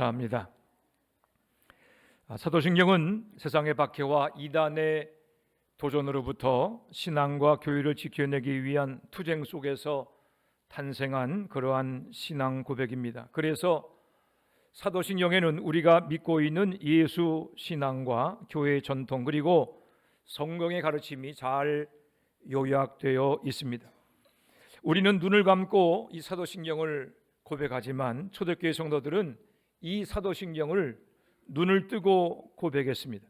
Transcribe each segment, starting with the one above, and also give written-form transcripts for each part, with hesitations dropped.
합니다. 사도신경은 세상의 박해와 이단의 도전으로부터 신앙과 교회를 지켜내기 위한 투쟁 속에서 탄생한 그러한 신앙 고백입니다. 그래서 사도신경에는 우리가 믿고 있는 예수 신앙과 교회의 전통 그리고 성경의 가르침이 잘 요약되어 있습니다. 우리는 눈을 감고 이 사도신경을 고백하지만 초대교회 성도들은 이 사도신경을 눈을 뜨고 고백했습니다.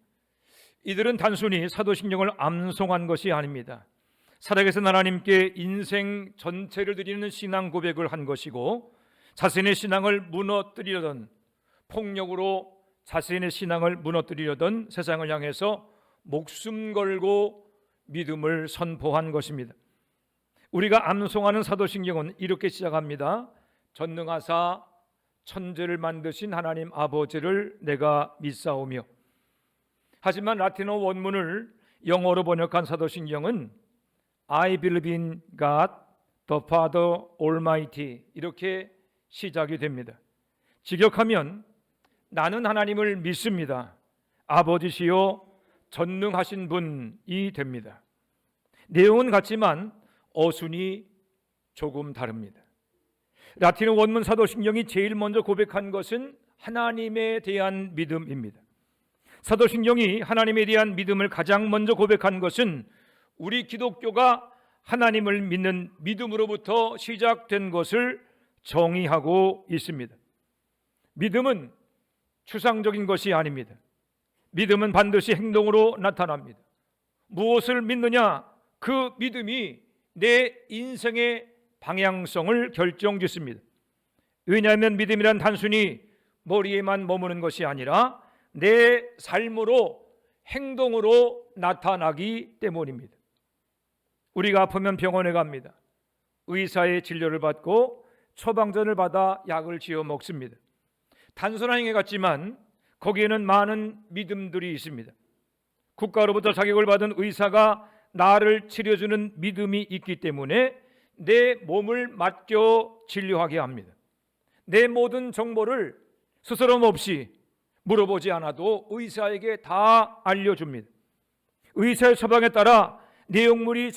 이들은 단순히 사도신경을 암송한 것이 아닙니다. 살아계신 하나님께 인생 전체를 드리는 신앙 고백을 한 것이고, 자신의 신앙을 무너뜨리려던, 폭력으로 자신의 신앙을 무너뜨리려던 세상을 향해서 목숨 걸고 믿음을 선포한 것입니다. 우리가 암송하는 사도신경은 이렇게 시작합니다. 전능하사 천지를 만드신 하나님 아버지를 내가 믿사오며. 하지만 라틴어 원문을 영어로 번역한 사도신경은 I believe in God, the Father Almighty 이렇게 시작이 됩니다. 직역하면 나는 하나님을 믿습니다. 아버지시요 전능하신 분이 됩니다. 내용은 같지만 어순이 조금 다릅니다. 라틴어 원문 사도신경이 제일 먼저 고백한 것은 하나님에 대한 믿음입니다. 사도신경이 하나님에 대한 믿음을 가장 먼저 고백한 것은 우리 기독교가 하나님을 믿는 믿음으로부터 시작된 것을 정의하고 있습니다. 믿음은 추상적인 것이 아닙니다. 믿음은 반드시 행동으로 나타납니다. 무엇을 믿느냐? 그 믿음이 내 인생의 방향성을 결정짓습니다. 왜냐하면 믿음이란 단순히 머리에만 머무는 것이 아니라 내 삶으로 행동으로 나타나기 때문입니다. 우리가 아프면 병원에 갑니다. 의사의 진료를 받고 처방전을 받아 약을 지어 먹습니다. 단순한 행위 같지만 거기에는 많은 믿음들이 있습니다. 국가로부터 자격을 받은 의사가 나를 치료해주는 믿음이 있기 때문에 내 몸을 맡겨 진료하게 합니다. 내 모든 정보를 스스럼 없이 물어보지 않아도 의사에게 다 알려줍니다. 의사의 처방에 따라 내용물이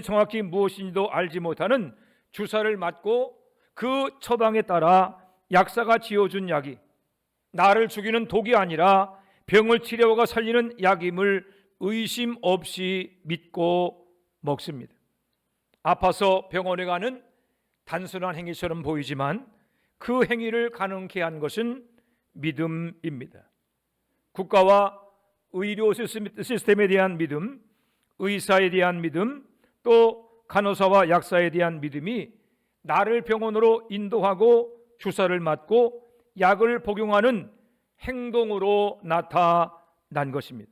정확히 무엇인지도 알지 못하는 주사를 맞고 그 처방에 따라 약사가 지어준 약이 나를 죽이는 독이 아니라 병을 치료하고 살리는 약임을 의심 없이 믿고 먹습니다. 아파서 병원에 가는 단순한 행위처럼 보이지만 그 행위를 가능케 한 것은 믿음입니다. 국가와 의료 시스템에 대한 믿음, 의사에 대한 믿음, 또 간호사와 약사에 대한 믿음이 나를 병원으로 인도하고 주사를 맞고 약을 복용하는 행동으로 나타난 것입니다.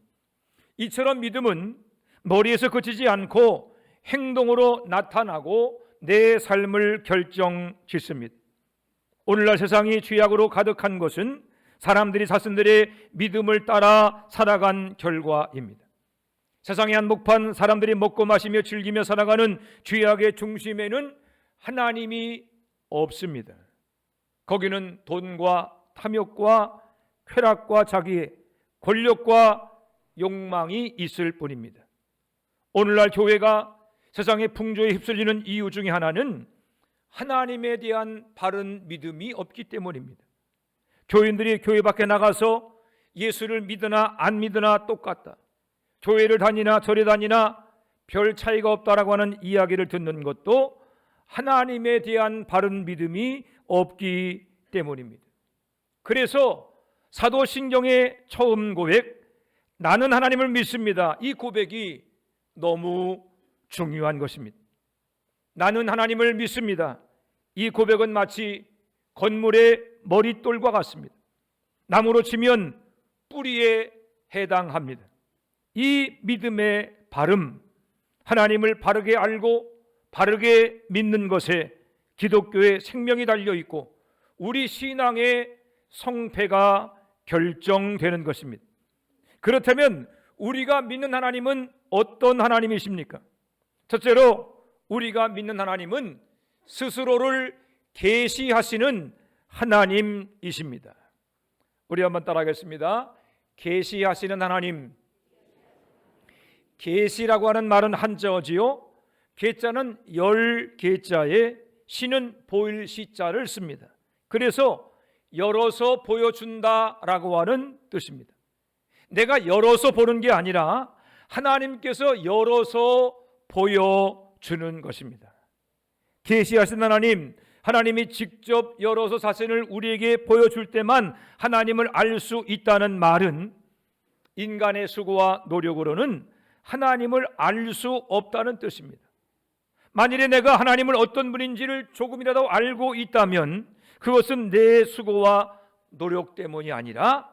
이처럼 믿음은 머리에서 그치지 않고 행동으로 나타나고 내 삶을 결정짓습니다. 오늘날 세상이 죄악으로 가득한 것은 사람들이 자신들의 믿음을 따라 살아간 결과입니다. 세상의 한복판 사람들이 먹고 마시며 즐기며 살아가는 죄악의 중심에는 하나님이 없습니다. 거기는 돈과 탐욕과 쾌락과 자기의 권력과 욕망이 있을 뿐입니다. 오늘날 교회가 세상의 풍조에 휩쓸리는 이유 중에 하나는 하나님에 대한 바른 믿음이 없기 때문입니다. 교인들이 교회 밖에 나가서 예수를 믿으나 안 믿으나 똑같다, 교회를 다니나 절에 다니나 별 차이가 없다라고 하는 이야기를 듣는 것도 하나님에 대한 바른 믿음이 없기 때문입니다. 그래서 사도신경의 처음 고백, 나는 하나님을 믿습니다, 이 고백이 너무 중요한 것입니다. 나는 하나님을 믿습니다. 이 고백은 마치 건물의 머릿돌과 같습니다. 나무로 치면 뿌리에 해당합니다. 이 믿음의 바름, 하나님을 바르게 알고 바르게 믿는 것에 기독교의 생명이 달려 있고 우리 신앙의 성패가 결정되는 것입니다. 그렇다면 우리가 믿는 하나님은 어떤 하나님이십니까? 첫째로 우리가 믿는 하나님은 스스로를 계시하시는 하나님이십니다. 우리 한번 따라하겠습니다. 계시하시는 하나님. 계시라고 하는 말은 한자어지요, 계자는 열 계자에 시는 보일 시자를 씁니다. 그래서 열어서 보여준다라고 하는 뜻입니다. 내가 열어서 보는 게 아니라 하나님께서 열어서 보여주는 것입니다. 계시하신 하나님, 하나님이 직접 열어서 자신을 우리에게 보여줄 때만 하나님을 알 수 있다는 말은 인간의 수고와 노력으로는 하나님을 알 수 없다는 뜻입니다. 만일에 내가 하나님을 어떤 분인지를 조금이라도 알고 있다면 그것은 내 수고와 노력 때문이 아니라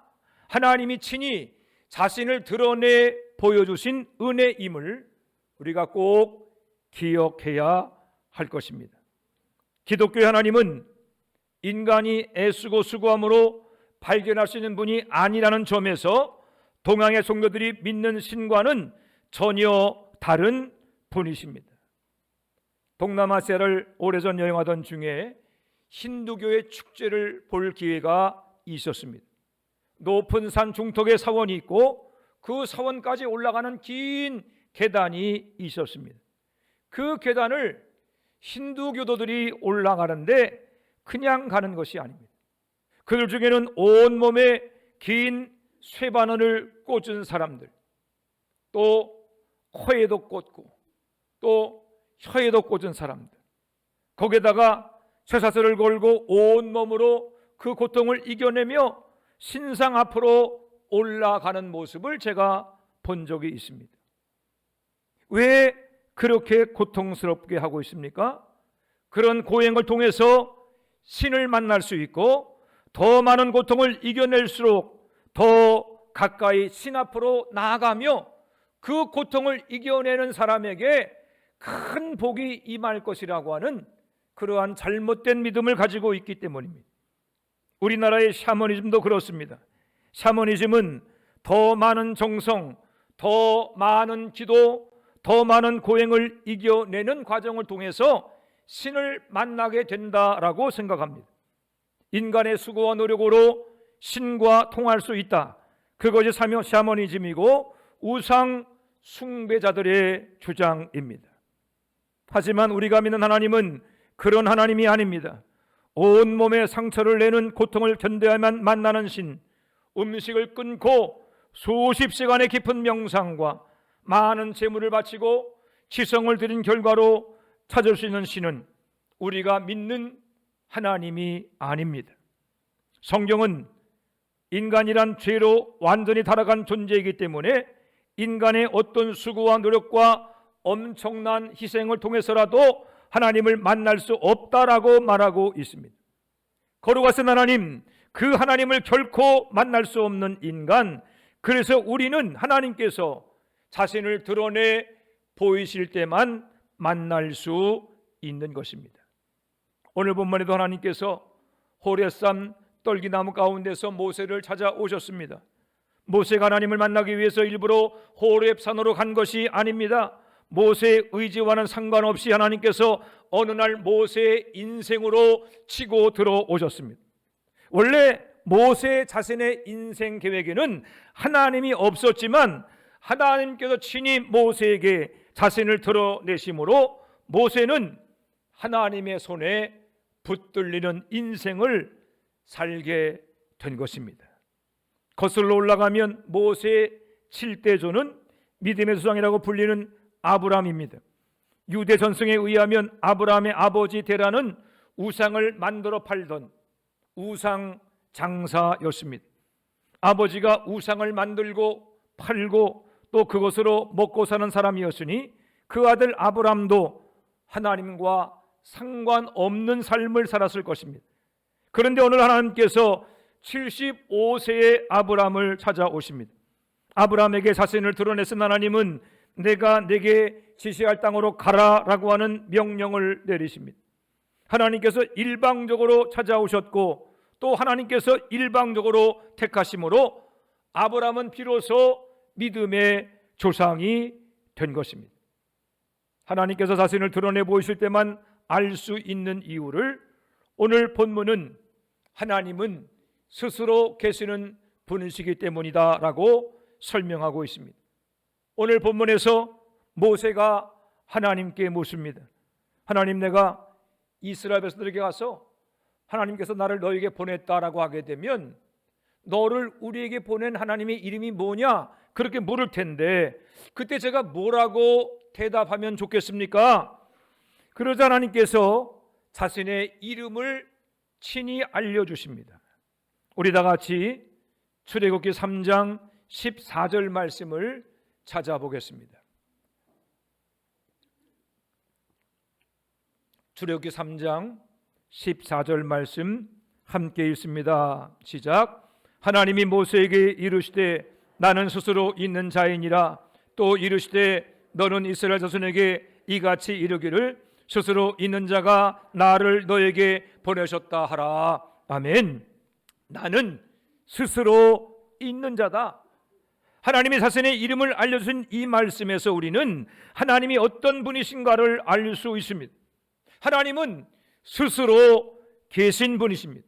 하나님이 친히 자신을 드러내 보여주신 은혜임을 우리가 꼭 기억해야 할 것입니다. 기독교의 하나님은 인간이 애쓰고 수고함으로 발견할 수 있는 분이 아니라는 점에서 동양의 종교들이 믿는 신과는 전혀 다른 분이십니다. 동남아시아를 오래전 여행하던 중에 힌두교의 축제를 볼 기회가 있었습니다. 높은 산 중턱에 사원이 있고 그 사원까지 올라가는 긴 계단이 있었습니다. 그 계단을 힌두교도들이 올라가는데 그냥 가는 것이 아닙니다. 그들 중에는 온몸에 긴 쇠바늘을 꽂은 사람들, 또 코에도 꽂고 또 혀에도 꽂은 사람들, 거기에다가 쇠사슬을 걸고 온몸으로 그 고통을 이겨내며 신상 앞으로 올라가는 모습을 제가 본 적이 있습니다. 왜 그렇게 고통스럽게 하고 있습니까? 그런 고행을 통해서 신을 만날 수 있고 더 많은 고통을 이겨낼수록 더 가까이 신 앞으로 나아가며 그 고통을 이겨내는 사람에게 큰 복이 임할 것이라고 하는 그러한 잘못된 믿음을 가지고 있기 때문입니다. 우리나라의 샤머니즘도 그렇습니다. 샤머니즘은 더 많은 정성, 더 많은 기도, 더 많은 고행을 이겨내는 과정을 통해서 신을 만나게 된다라고 생각합니다. 인간의 수고와 노력으로 신과 통할 수 있다. 그것이 샤머니즘이고 우상 숭배자들의 주장입니다. 하지만 우리가 믿는 하나님은 그런 하나님이 아닙니다. 온몸에 상처를 내는 고통을 견뎌야만 만나는 신, 음식을 끊고 수십 시간의 깊은 명상과 많은 재물을 바치고 지성을 들인 결과로 찾을 수 있는 신은 우리가 믿는 하나님이 아닙니다. 성경은 인간이란 죄로 완전히 타락한 존재이기 때문에 인간의 어떤 수고와 노력과 엄청난 희생을 통해서라도 하나님을 만날 수 없다라고 말하고 있습니다. 거룩하신 하나님, 그 하나님을 결코 만날 수 없는 인간, 그래서 우리는 하나님께서 자신을 드러내 보이실 때만 만날 수 있는 것입니다. 오늘 본문에도 하나님께서 호레산 떨기나무 가운데서 모세를 찾아오셨습니다. 모세가 하나님을 만나기 위해서 일부러 호렙산으로 간 것이 아닙니다. 모세의 의지와는 상관없이 하나님께서 어느 날 모세의 인생으로 치고 들어오셨습니다. 원래 모세 자신의 인생 계획에는 하나님이 없었지만 하나님께서 친히 모세에게 자신을 드러내심으로 모세는 하나님의 손에 붙들리는 인생을 살게 된 것입니다. 거슬러 올라가면 모세의 7대조는 믿음의 조상이라고 불리는 아브라함입니다. 유대 전승에 의하면 아브라함의 아버지 데라는 우상을 만들어 팔던 우상 장사였습니다. 아버지가 우상을 만들고 팔고 또 그것으로 먹고 사는 사람이었으니 그 아들 아브라함도 하나님과 상관없는 삶을 살았을 것입니다. 그런데 오늘 하나님께서 75세의 아브라함을 찾아오십니다. 아브라함에게 자신을 드러내신 하나님은 내가 내게 지시할 땅으로 가라라고 하는 명령을 내리십니다. 하나님께서 일방적으로 찾아오셨고 또 하나님께서 일방적으로 택하심으로 아브라함은 비로소 믿음의 조상이 된 것입니다. 하나님께서 자신을 드러내 보이실 때만 알 수 있는 이유를 오늘 본문은 하나님은 스스로 계시는 분이시기 때문이다라고 설명하고 있습니다. 오늘 본문에서 모세가 하나님께 묻습니다. 하나님, 내가 이스라엘 백성들에게 가서 하나님께서 나를 너에게 보냈다라고 하게 되면 너를 우리에게 보낸 하나님의 이름이 뭐냐? 그렇게 물을 텐데 그때 제가 뭐라고 대답하면 좋겠습니까? 그러자 하나님께서 자신의 이름을 친히 알려주십니다. 우리 다 같이 출애굽기 3장 14절 말씀을 찾아보겠습니다. 출애굽기 3장 14절 말씀 함께 읽습니다. 시작. 하나님이 모세에게 이르시되 나는 스스로 있는 자이니라. 또 이르시되 너는 이스라엘 자손에게 이같이 이르기를 스스로 있는 자가 나를 너에게 보내셨다 하라. 아멘. 나는 스스로 있는 자다. 하나님이 자신의 이름을 알려주신 이 말씀에서 우리는 하나님이 어떤 분이신가를 알 수 있습니다. 하나님은 스스로 계신 분이십니다.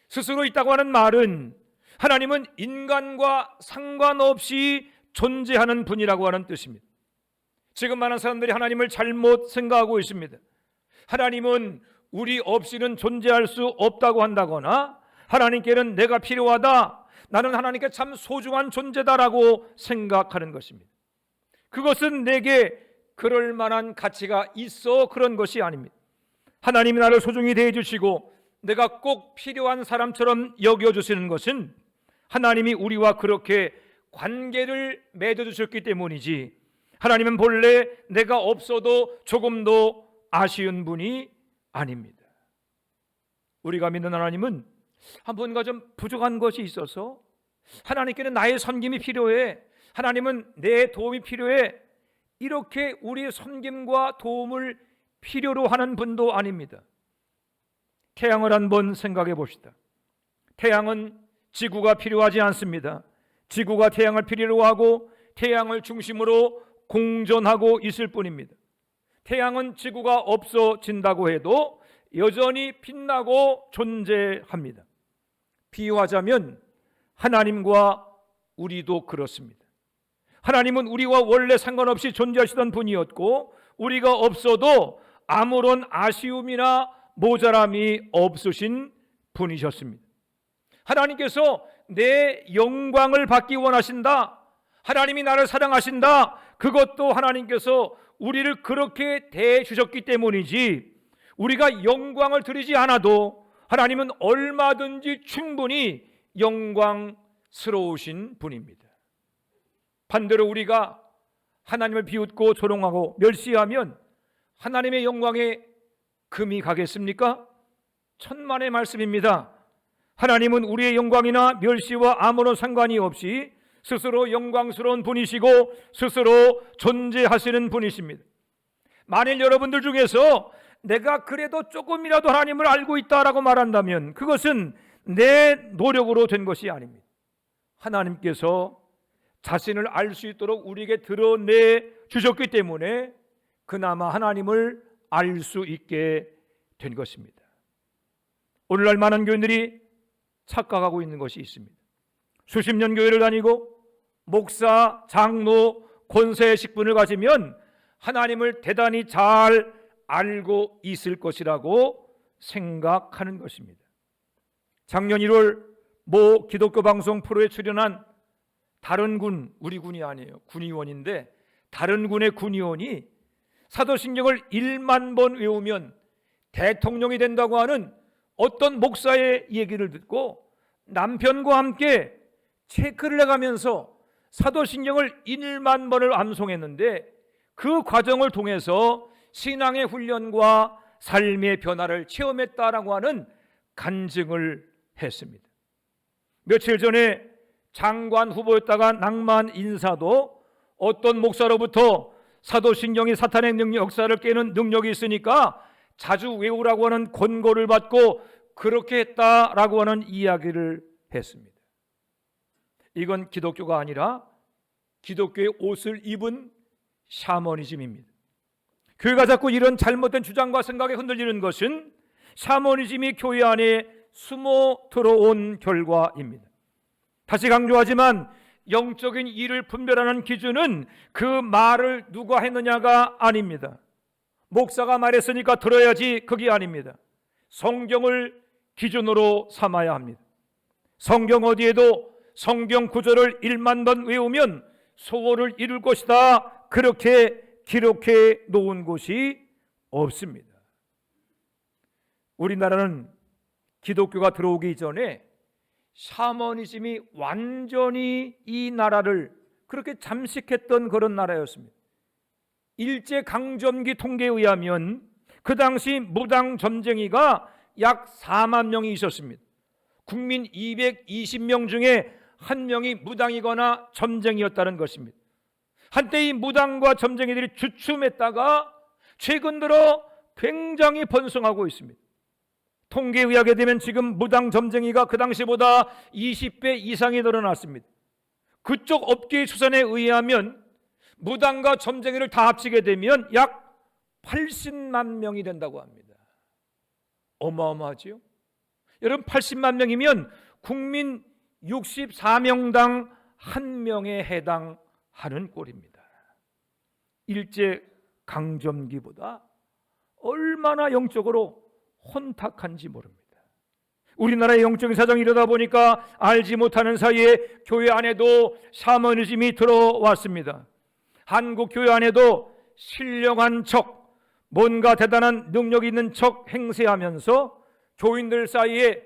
스스로 있다고 하는 말은 하나님은 인간과 상관없이 존재하는 분이라고 하는 뜻입니다. 지금 많은 사람들이 하나님을 잘못 생각하고 있습니다. 하나님은 우리 없이는 존재할 수 없다고 한다거나 하나님께는 내가 필요하다, 나는 하나님께 참 소중한 존재다라고 생각하는 것입니다. 그것은 내게 그럴 만한 가치가 있어 그런 것이 아닙니다. 하나님이 나를 소중히 대해주시고 내가 꼭 필요한 사람처럼 여겨주시는 것은 하나님이 우리와 그렇게 관계를 맺어주셨기 때문이지, 하나님은 본래 내가 없어도 조금도 아쉬운 분이 아닙니다. 우리가 믿는 하나님은 뭔가 좀 부족한 것이 있어서 하나님께는 나의 섬김이 필요해, 하나님은 내 도움이 필요해, 이렇게 우리의 섬김과 도움을 필요로 하는 분도 아닙니다. 태양을 한번 생각해 봅시다. 태양은 지구가 필요하지 않습니다. 지구가 태양을 필요로 하고 태양을 중심으로 공전하고 있을 뿐입니다. 태양은 지구가 없어진다고 해도 여전히 빛나고 존재합니다. 비유하자면 하나님과 우리도 그렇습니다. 하나님은 우리와 원래 상관없이 존재하시던 분이었고 우리가 없어도 아무런 아쉬움이나 모자람이 없으신 분이셨습니다. 하나님께서 내 영광을 받기 원하신다, 하나님이 나를 사랑하신다, 그것도 하나님께서 우리를 그렇게 대해주셨기 때문이지, 우리가 영광을 드리지 않아도 하나님은 얼마든지 충분히 영광스러우신 분입니다. 반대로 우리가 하나님을 비웃고 조롱하고 멸시하면 하나님의 영광에 금이 가겠습니까? 천만의 말씀입니다. 하나님은 우리의 영광이나 멸시와 아무런 상관이 없이 스스로 영광스러운 분이시고 스스로 존재하시는 분이십니다. 만일 여러분들 중에서 내가 그래도 조금이라도 하나님을 알고 있다라고 말한다면 그것은 내 노력으로 된 것이 아닙니다. 하나님께서 자신을 알 수 있도록 우리에게 드러내 주셨기 때문에 그나마 하나님을 알 수 있게 된 것입니다. 오늘날 많은 교인들이 착각하고 있는 것이 있습니다. 수십 년 교회를 다니고 목사, 장로, 권세의 직분을 가지면 하나님을 대단히 잘 알고 있을 것이라고 생각하는 것입니다. 작년 1월 모 기독교 방송 프로에 출연한 다른 군, 우리 군이 아니에요, 군의원인데 다른 군의 군의원이 사도신경을 1만 번 외우면 대통령이 된다고 하는 어떤 목사의 얘기를 듣고 남편과 함께 체크를 해가면서 사도신경을 1만 번을 암송했는데 그 과정을 통해서 신앙의 훈련과 삶의 변화를 체험했다라고 하는 간증을 했습니다. 며칠 전에 장관 후보였다가 낭만 인사도 어떤 목사로부터 사도신경이 사탄의 역사를 깨는 능력이 있으니까 자주 외우라고 하는 권고를 받고 그렇게 했다라고 하는 이야기를 했습니다. 이건 기독교가 아니라 기독교의 옷을 입은 샤머니즘입니다. 교회가 자꾸 이런 잘못된 주장과 생각에 흔들리는 것은 샤머니즘이 교회 안에 숨어 들어온 결과입니다. 다시 강조하지만 영적인 일을 분별하는 기준은 그 말을 누가 했느냐가 아닙니다. 목사가 말했으니까 들어야지, 그게 아닙니다. 성경을 기준으로 삼아야 합니다. 성경 어디에도 성경 구절을 1만 번 외우면 소원을 이룰 것이다, 그렇게 기록해 놓은 곳이 없습니다. 우리나라는 기독교가 들어오기 전에 샤머니즘이 완전히 이 나라를 그렇게 잠식했던 그런 나라였습니다. 일제강점기 통계에 의하면 그 당시 무당 점쟁이가 약 4만 명이 있었습니다. 국민 220명 중에 한 명이 무당이거나 점쟁이였다는 것입니다. 한때 이 무당과 점쟁이들이 주춤했다가 최근 들어 굉장히 번성하고 있습니다. 통계에 의하게 되면 지금 무당 점쟁이가 그 당시보다 20배 이상이 늘어났습니다. 그쪽 업계의 추산에 의하면 무당과 점쟁이를 다 합치게 되면 약 80만 명이 된다고 합니다. 어마어마하지요? 여러분, 80만 명이면 국민 64명당 1명에 해당하는 꼴입니다. 일제강점기보다 얼마나 영적으로 혼탁한지 모릅니다. 우리나라의 영적인 사정이 이러다 보니까 알지 못하는 사이에 교회 안에도 샤머니즘이 들어왔습니다. 한국 교회 안에도 신령한 척, 뭔가 대단한 능력 있는 척 행세하면서 교인들 사이에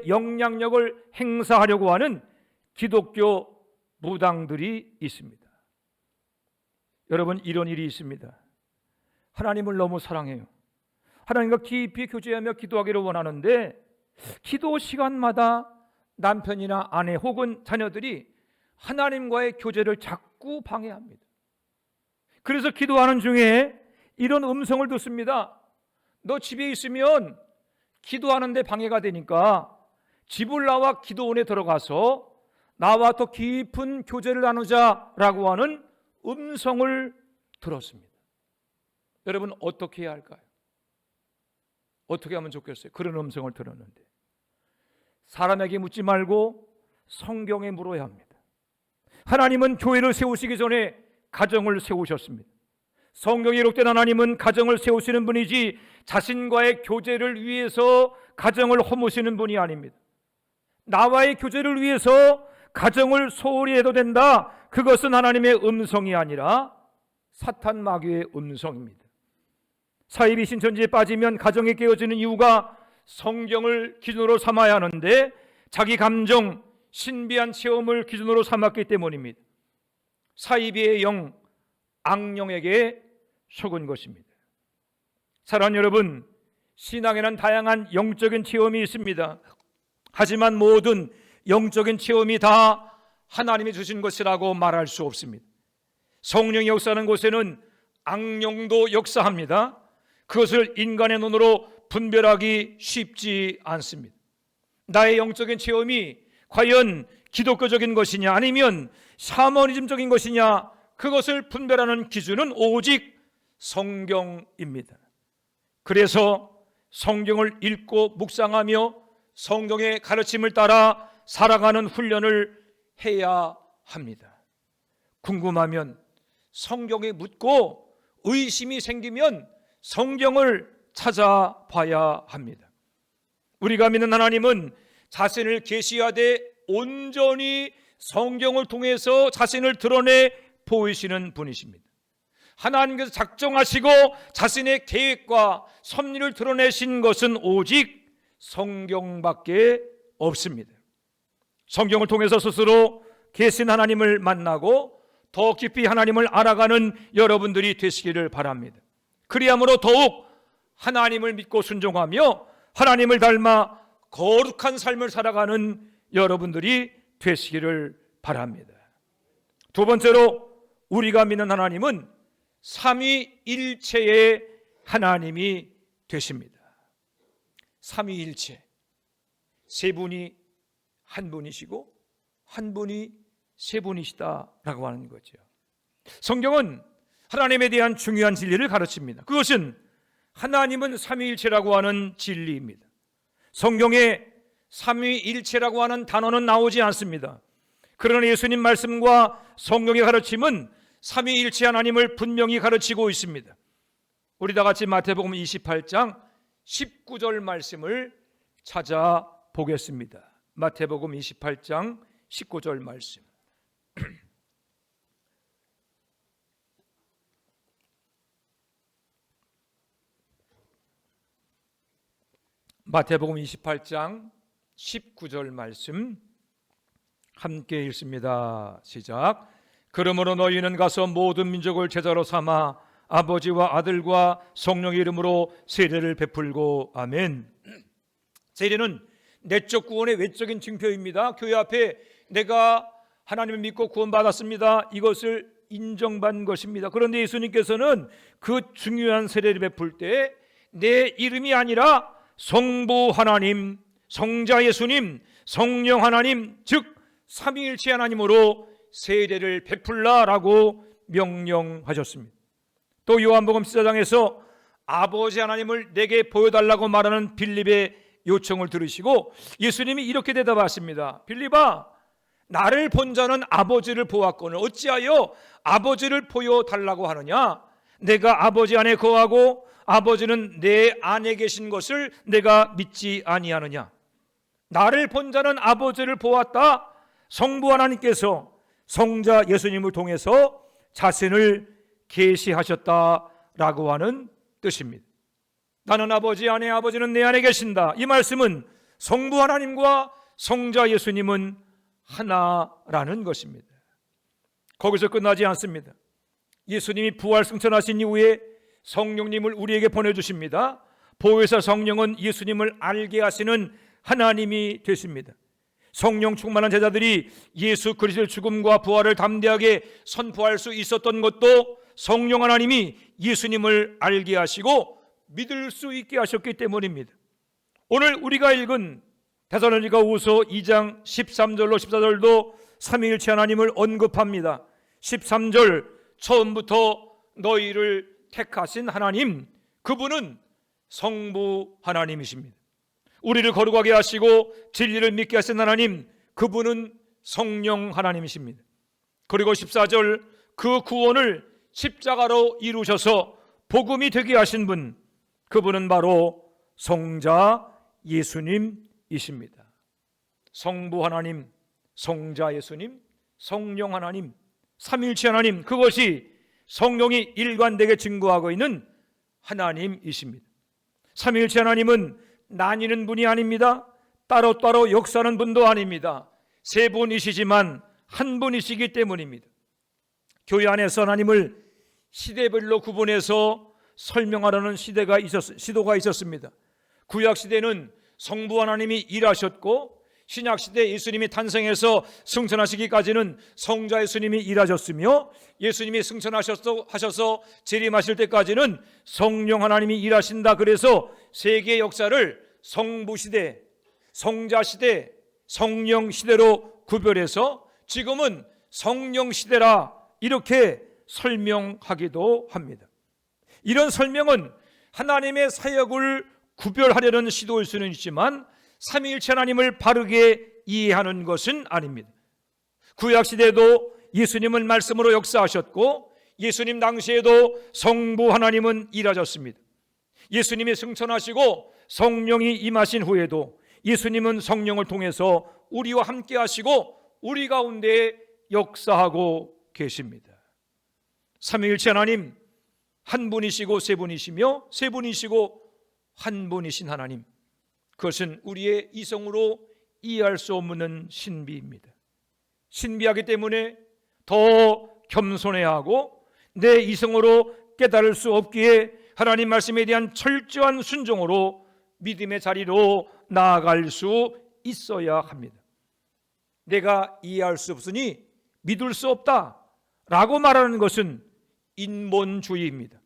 영향력을 행사하려고 하는 기독교 무당들이 있습니다. 여러분, 이런 일이 있습니다. 하나님을 너무 사랑해요. 하나님과 깊이 교제하며 기도하기를 원하는데 기도 시간마다 남편이나 아내 혹은 자녀들이 하나님과의 교제를 자꾸 방해합니다. 그래서 기도하는 중에 이런 음성을 듣습니다. 너 집에 있으면 기도하는데 방해가 되니까 집을 나와 기도원에 들어가서 나와 더 깊은 교제를 나누자라고 하는 음성을 들었습니다. 여러분, 어떻게 해야 할까요? 어떻게 하면 좋겠어요? 그런 음성을 들었는데 사람에게 묻지 말고 성경에 물어야 합니다. 하나님은 교회를 세우시기 전에 가정을 세우셨습니다. 성경에 기록된 하나님은 가정을 세우시는 분이지 자신과의 교제를 위해서 가정을 허무시는 분이 아닙니다. 나와의 교제를 위해서 가정을 소홀히 해도 된다, 그것은 하나님의 음성이 아니라 사탄 마귀의 음성입니다. 사이비 신천지에 빠지면 가정이 깨어지는 이유가 성경을 기준으로 삼아야 하는데 자기 감정, 신비한 체험을 기준으로 삼았기 때문입니다. 사이비의 영, 악령에게 속은 것입니다. 사랑하는 여러분, 신앙에는 다양한 영적인 체험이 있습니다. 하지만 모든 영적인 체험이 다 하나님이 주신 것이라고 말할 수 없습니다. 성령이 역사하는 곳에는 악령도 역사합니다. 그것을 인간의 눈으로 분별하기 쉽지 않습니다. 나의 영적인 체험이 과연 기독교적인 것이냐 아니면 샤머니즘적인 것이냐, 그것을 분별하는 기준은 오직 성경입니다. 그래서 성경을 읽고 묵상하며 성경의 가르침을 따라 살아가는 훈련을 해야 합니다. 궁금하면 성경에 묻고 의심이 생기면 성경을 찾아봐야 합니다. 우리가 믿는 하나님은 자신을 계시하되 온전히 성경을 통해서 자신을 드러내 보이시는 분이십니다. 하나님께서 작정하시고 자신의 계획과 섭리를 드러내신 것은 오직 성경밖에 없습니다. 성경을 통해서 스스로 계신 하나님을 만나고 더 깊이 하나님을 알아가는 여러분들이 되시기를 바랍니다. 그리함으로 더욱 하나님을 믿고 순종하며 하나님을 닮아 거룩한 삶을 살아가는 여러분들이 되시기를 바랍니다. 두 번째로, 우리가 믿는 하나님은 삼위일체의 하나님이 되십니다. 삼위일체, 세 분이 한 분이시고 한 분이 세 분이시다라고 하는 거죠. 성경은 하나님에 대한 중요한 진리를 가르칩니다. 그것은 하나님은 삼위일체라고 하는 진리입니다. 성경에 삼위일체라고 하는 단어는 나오지 않습니다. 그러나 예수님 말씀과 성경의 가르침은 삼위일체 하나님을 분명히 가르치고 있습니다. 우리 다 같이 마태복음 28장 19절 말씀을 찾아보겠습니다. 마태복음 28장 19절 말씀. 마태복음 28장 19절 말씀 함께 읽습니다. 시작. 그러므로 너희는 가서 모든 민족을 제자로 삼아 아버지와 아들과 성령의 이름으로 세례를 베풀고. 아멘. 세례는 내적 구원의 외적인 증표입니다. 교회 앞에 내가 하나님을 믿고 구원받았습니다, 이것을 인정받은 것입니다. 그런데 예수님께서는 그 중요한 세례를 베풀 때 내 이름이 아니라 성부 하나님, 성자 예수님, 성령 하나님, 즉 삼위일체 하나님으로 세례를 베풀라라고 명령하셨습니다. 또 요한복음 14장에서 아버지 하나님을 내게 보여달라고 말하는 빌립의 요청을 들으시고 예수님이 이렇게 대답하십니다. 빌립아, 나를 본 자는 아버지를 보았거늘 어찌하여 아버지를 보여달라고 하느냐? 내가 아버지 안에 거하고 아버지는 내 안에 계신 것을 내가 믿지 아니하느냐? 나를 본 자는 아버지를 보았다. 성부 하나님께서 성자 예수님을 통해서 자신을 계시하셨다라고 하는 뜻입니다. 나는 아버지 안에, 아버지는 내 안에 계신다. 이 말씀은 성부 하나님과 성자 예수님은 하나라는 것입니다. 거기서 끝나지 않습니다. 예수님이 부활 승천하신 이후에 성령님을 우리에게 보내주십니다. 보혜사 성령은 예수님을 알게 하시는 하나님이 되십니다. 성령 충만한 제자들이 예수 그리스도의 죽음과 부활을 담대하게 선포할 수 있었던 것도 성령 하나님이 예수님을 알게 하시고 믿을 수 있게 하셨기 때문입니다. 오늘 우리가 읽은 데살로니가후서 2장 13절로 14절도 삼위일체 하나님을 언급합니다. 13절 처음부터 너희를 택하신 하나님, 그분은 성부 하나님이십니다. 우리를 거룩하게 하시고 진리를 믿게 하신 하나님, 그분은 성령 하나님이십니다. 그리고 14절 그 구원을 십자가로 이루셔서 복음이 되게 하신 분, 그분은 바로 성자 예수님이십니다. 성부 하나님, 성자 예수님, 성령 하나님, 삼위일체 하나님, 그것이 성경이 일관되게 증거하고 있는 하나님이십니다. 삼위일체 하나님은 나뉘는 분이 아닙니다. 따로따로 역사하는 분도 아닙니다. 세 분이시지만 한 분이시기 때문입니다. 교회 안에서 하나님을 시대별로 구분해서 설명하려는 시도가 있었습니다. 구약시대는 성부 하나님이 일하셨고, 신약시대 예수님이 탄생해서 승천하시기까지는 성자 예수님이 일하셨으며, 예수님이 승천하셔서 재림하실 때까지는 성령 하나님이 일하신다. 그래서 세계 역사를 성부시대, 성자시대, 성령시대로 구별해서 지금은 성령시대라 이렇게 설명하기도 합니다. 이런 설명은 하나님의 사역을 구별하려는 시도일 수는 있지만 삼위일체 하나님을 바르게 이해하는 것은 아닙니다. 구약시대에도 예수님은 말씀으로 역사하셨고 예수님 당시에도 성부 하나님은 일하셨습니다. 예수님이 승천하시고 성령이 임하신 후에도 예수님은 성령을 통해서 우리와 함께 하시고 우리 가운데 역사하고 계십니다. 삼위일체 하나님, 한 분이시고 세 분이시며 세 분이시고 한 분이신 하나님, 그것은 우리의 이성으로 이해할 수 없는 신비입니다. 신비하기 때문에 더 겸손해야 하고 내 이성으로 깨달을 수 없기에 하나님 말씀에 대한 철저한 순종으로 믿음의 자리로 나아갈 수 있어야 합니다. 내가 이해할 수 없으니 믿을 수 없다 라고 말하는 것은 인본주의입니다.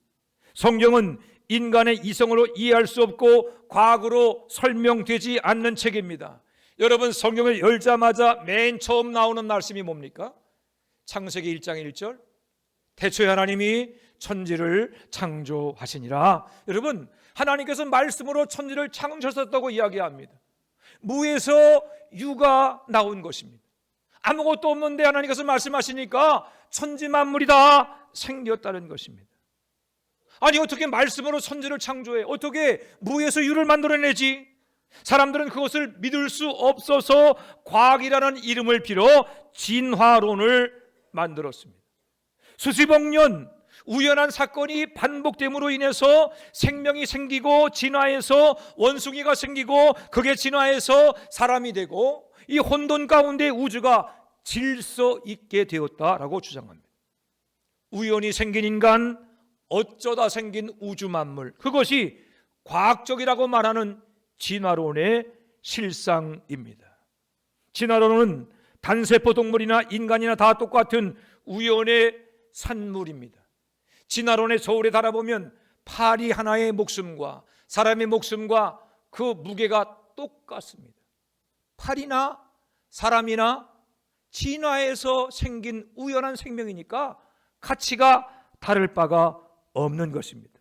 성경은 인간의 이성으로 이해할 수 없고 과학으로 설명되지 않는 책입니다. 여러분, 성경을 열자마자 맨 처음 나오는 말씀이 뭡니까? 창세기 1장 1절, 태초에 하나님이 천지를 창조하시니라. 여러분, 하나님께서 말씀으로 천지를 창조하셨다고 이야기합니다. 무에서 유가 나온 것입니다. 아무것도 없는데 하나님께서 말씀하시니까 천지 만물이 다 생겼다는 것입니다. 아니, 어떻게 말씀으로 천지를 창조해? 어떻게 무에서 유를 만들어내지? 사람들은 그것을 믿을 수 없어서 과학이라는 이름을 빌어 진화론을 만들었습니다. 수십억 년 우연한 사건이 반복됨으로 인해서 생명이 생기고, 진화해서 원숭이가 생기고, 그게 진화해서 사람이 되고, 이 혼돈 가운데 우주가 질서 있게 되었다라고 주장합니다. 우연히 생긴 인간, 어쩌다 생긴 우주 만물, 그것이 과학적이라고 말하는 진화론의 실상입니다. 진화론은 단세포 동물이나 인간이나 다 똑같은 우연의 산물입니다. 진화론의 저울에 달아보면 파리 하나의 목숨과 사람의 목숨과 그 무게가 똑같습니다. 파리나 사람이나 진화에서 생긴 우연한 생명이니까 가치가 다를 바가 없는 것입니다.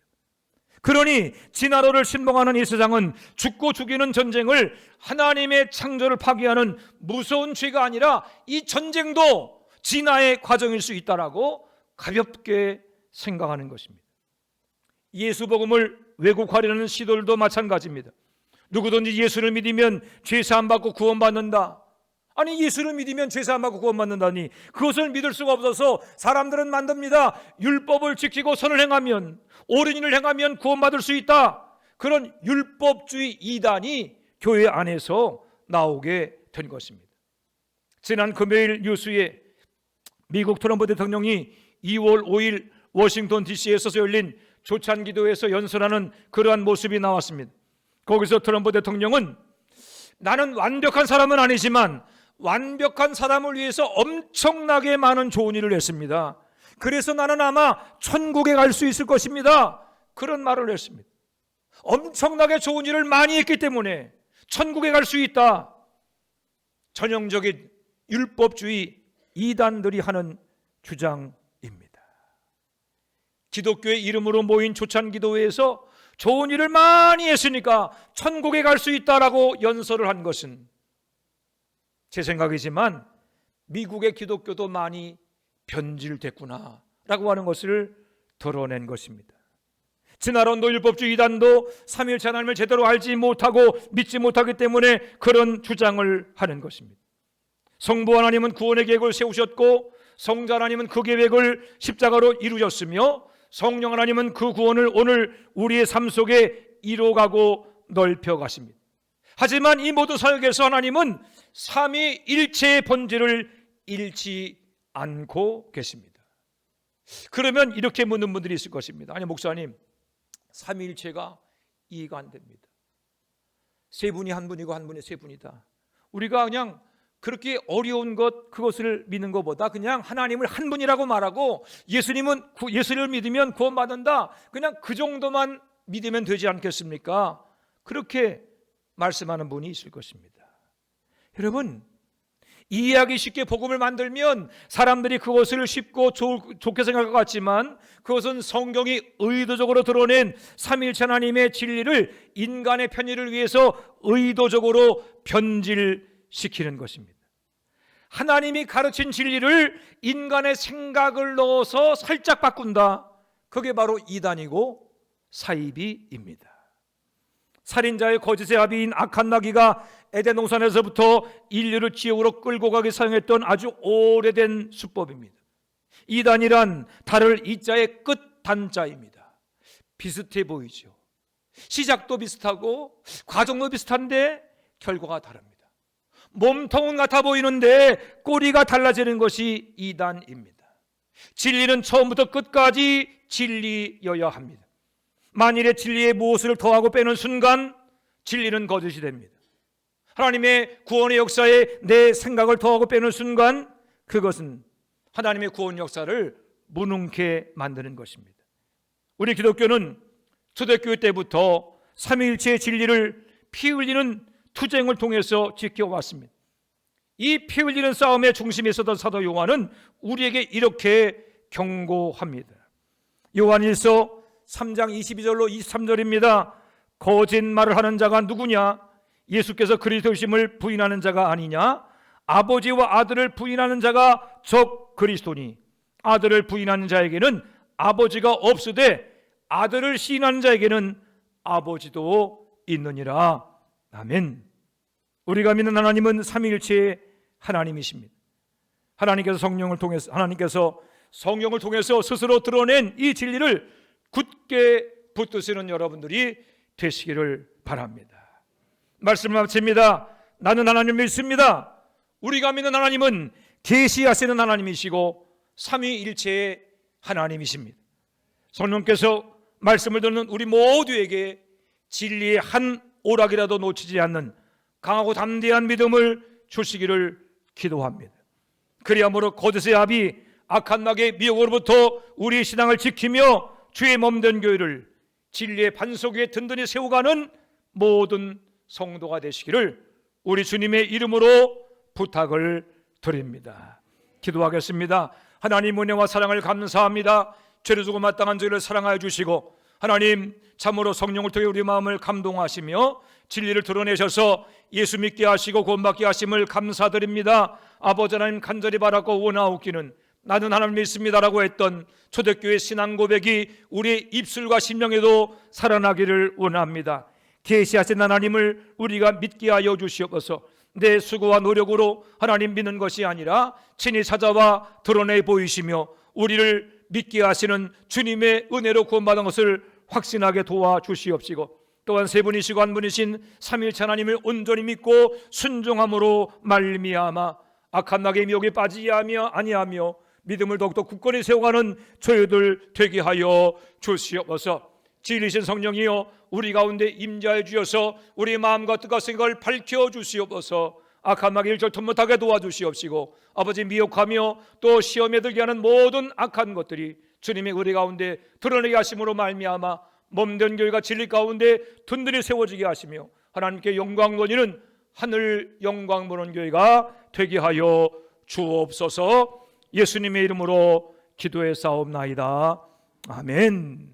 그러니 진화론을 신봉하는 이 세상은 죽고 죽이는 전쟁을 하나님의 창조를 파괴하는 무서운 죄가 아니라 이 전쟁도 진화의 과정일 수 있다라고 가볍게 생각하는 것입니다. 예수 복음을 왜곡하려는 시도들도 마찬가지입니다. 누구든지 예수를 믿으면 죄 사함 받고 구원받는다. 아니, 예수를 믿으면 죄 사함 받고 구원받는다니, 그것을 믿을 수가 없어서 사람들은 만듭니다. 율법을 지키고 선을 행하면, 옳은 일을 행하면 구원받을 수 있다. 그런 율법주의 이단이 교회 안에서 나오게 된 것입니다. 지난 금요일 뉴스에 미국 트럼프 대통령이 2월 5일 워싱턴 DC에서 열린 조찬기도에서 연설하는 그러한 모습이 나왔습니다. 거기서 트럼프 대통령은 나는 완벽한 사람은 아니지만 완벽한 사람을 위해서 엄청나게 많은 좋은 일을 했습니다. 그래서 나는 아마 천국에 갈 수 있을 것입니다. 그런 말을 했습니다. 엄청나게 좋은 일을 많이 했기 때문에 천국에 갈 수 있다. 전형적인 율법주의 이단들이 하는 주장입니다. 기독교의 이름으로 모인 조찬기도회에서 좋은 일을 많이 했으니까 천국에 갈 수 있다라고 연설을 한 것은 제 생각이지만 미국의 기독교도 많이 변질됐구나 라고 하는 것을 드러낸 것입니다. 진화론도 율법주의 이단도 삼위일체 하나님을 제대로 알지 못하고 믿지 못하기 때문에 그런 주장을 하는 것입니다. 성부 하나님은 구원의 계획을 세우셨고, 성자 하나님은 그 계획을 십자가로 이루셨으며, 성령 하나님은 그 구원을 오늘 우리의 삶 속에 이뤄가고 넓혀가십니다. 하지만 이 모든 사역에서 하나님은 삼위일체의 본질을 잃지 않고 계십니다. 그러면 이렇게 묻는 분들이 있을 것입니다. 아니, 목사님, 삼위일체가 이해가 안 됩니다. 세 분이 한 분이고 한 분이 세 분이다. 우리가 그냥 그렇게 어려운 것, 그것을 믿는 것보다 그냥 하나님을 한 분이라고 말하고 예수를 믿으면 구원받는다, 그냥 그 정도만 믿으면 되지 않겠습니까? 그렇게 말씀하는 분이 있을 것입니다. 여러분, 이해하기 쉽게 복음을 만들면 사람들이 그것을 쉽고 좋게 생각할 것 같지만, 그것은 성경이 의도적으로 드러낸 삼위일체 하나님의 진리를 인간의 편의를 위해서 의도적으로 변질시키는 것입니다. 하나님이 가르친 진리를 인간의 생각을 넣어서 살짝 바꾼다. 그게 바로 이단이고 사이비입니다. 살인자의 거짓의 아비인 악한 나귀가 에덴 동산에서부터 인류를 지옥으로 끌고 가기 사용했던 아주 오래된 수법입니다. 이단이란 달을 이자의 끝 단자입니다. 비슷해 보이죠. 시작도 비슷하고 과정도 비슷한데 결과가 다릅니다. 몸통은 같아 보이는데 꼬리가 달라지는 것이 이단입니다. 진리는 처음부터 끝까지 진리여야 합니다. 만일에 진리에 무엇을 더하고 빼는 순간 진리는 거짓이 됩니다. 하나님의 구원의 역사에 내 생각을 더하고 빼는 순간 그것은 하나님의 구원 역사를 무능케 만드는 것입니다. 우리 기독교는 초대교회 때부터 삼위일체의 진리를 피 흘리는 투쟁을 통해서 지켜왔습니다. 이 피 흘리는 싸움의 중심에 있었던 사도 요한은 우리에게 이렇게 경고합니다. 요한일서 3장 22절로 23절입니다. 거짓말을 하는 자가 누구냐? 예수께서 그리스도심을 부인하는 자가 아니냐? 아버지와 아들을 부인하는 자가 적 그리스도니 아들을 부인하는 자에게는 아버지가 없으되 아들을 시인하는 자에게는 아버지도 있느니라. 아멘. 우리가 믿는 하나님은 삼위일체의 하나님이십니다. 하나님께서 성령을 통해서 스스로 드러낸 이 진리를 굳게 붙드시는 여러분들이 되시기를 바랍니다. 말씀을 마칩니다. 나는 하나님을 믿습니다. 우리가 믿는 하나님은 계시하시는 하나님이시고 삼위일체의 하나님이십니다. 성령께서 말씀을 듣는 우리 모두에게 진리의 한 오락이라도 놓치지 않는 강하고 담대한 믿음을 주시기를 기도합니다. 그리함으로 거짓의 아비 악한 마귀의 미혹으로부터 우리의 신앙을 지키며 주의 몸된 교회를 진리의 반석 위에 든든히 세워가는 모든 성도가 되시기를 우리 주님의 이름으로 부탁을 드립니다. 기도하겠습니다. 하나님 은혜와 사랑을 감사합니다. 죄를 지고 마땅한 저희를 사랑하여 주시고 하나님 참으로 성령을 통해 우리 마음을 감동하시며 진리를 드러내셔서 예수 믿게 하시고 구원받게 하심을 감사드립니다. 아버지 하나님 간절히 바라고 원하옵기는 나는 하나님 믿습니다라고 했던 초대교회 신앙 고백이 우리의 입술과 심령에도 살아나기를 원합니다. 계시하신 하나님을 우리가 믿게 하여 주시옵소서. 내 수고와 노력으로 하나님 믿는 것이 아니라 친히 찾아와 드러내 보이시며 우리를 믿게 하시는 주님의 은혜로 구원받은 것을 확신하게 도와주시옵시고 또한 세 분이시고 한 분이신 삼위일체 하나님을 온전히 믿고 순종함으로 말미암아 악한 마귀의 미혹에 빠지지 아니하며 믿음을 더욱더 굳건히 세워가는 저희들 되게 하여 주시옵소서. 진리신 성령이여 우리 가운데 임재하여 주셔서 우리 마음과 뜻과 생각을 밝혀 주시옵소서. 악한 마귀를 절통 못하게 도와주시옵시고 아버지 미혹하며 또 시험에 들게 하는 모든 악한 것들이 주님의 우리 가운데 드러내게 하심으로 말미암아 몸된 교회가 진리 가운데 든든히 세워지게 하시며 하나님께 영광 돌리는 하늘 영광 보는 교회가 되게 하여 주옵소서. 예수님의 이름으로 기도해 싸움나이다. 아멘.